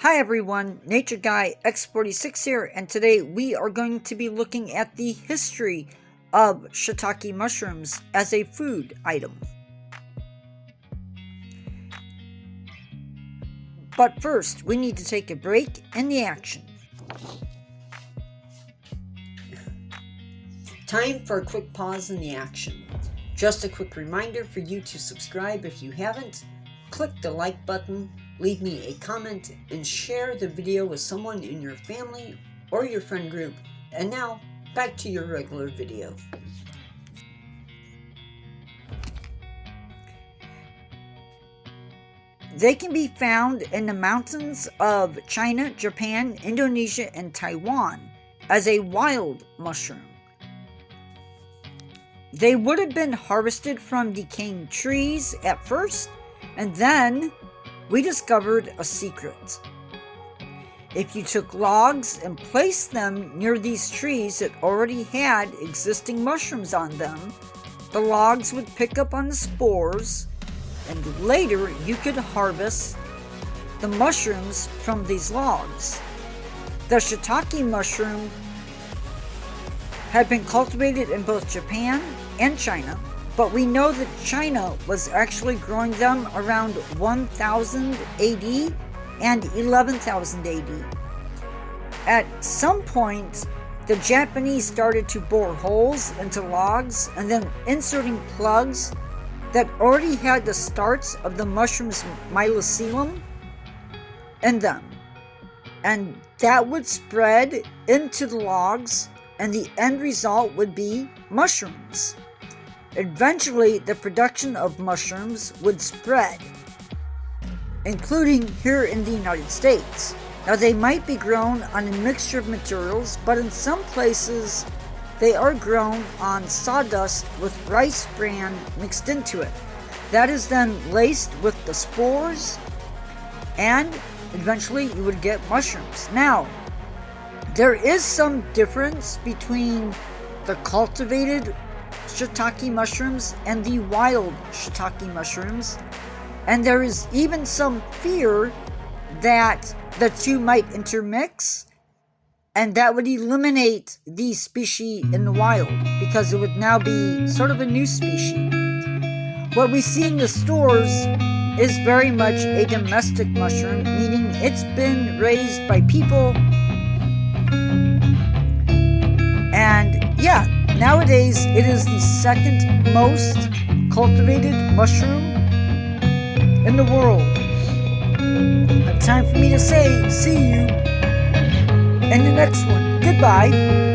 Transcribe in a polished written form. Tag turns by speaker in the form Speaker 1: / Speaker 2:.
Speaker 1: Hi everyone, Nature Guy X46 here, and today we are going to be looking at the history of shiitake mushrooms as a food item. But first, we need to take a break in the action. Time for a quick pause in the action. Just a quick reminder for you to subscribe if you haven't, click the like button, leave me a comment, and share the video with someone in your family or your friend group. And now, back to your regular video. They can be found in the mountains of China, Japan, Indonesia, and Taiwan as a wild mushroom. They would have been harvested from decaying trees at first, and then we discovered a secret. If you took logs and placed them near these trees that already had existing mushrooms on them, the logs would pick up on the spores, and later you could harvest the mushrooms from these logs. The shiitake mushroom had been cultivated in both Japan and China, but we know that China was actually growing them around 1000 AD and 11,000 AD. At some point, the Japanese started to bore holes into logs and then inserting plugs that already had the starts of the mushroom's mycelium in them. And that would spread into the logs, and the end result would be mushrooms. Eventually, the production of mushrooms would spread, including here in the United States. Now, they might be grown on a mixture of materials, but in some places, they are grown on sawdust with rice bran mixed into it. That is then laced with the spores, and eventually you would get mushrooms. Now, there is some difference between the cultivated shiitake mushrooms and the wild shiitake mushrooms, and there is even some fear that the two might intermix, and that would eliminate the species in the wild because it would now be sort of a new species. What we see in the stores is very much a domestic mushroom, meaning it's been raised by people. And yeah, nowadays it is the second most cultivated mushroom in the world. Time for me to say see you in the next one. Goodbye.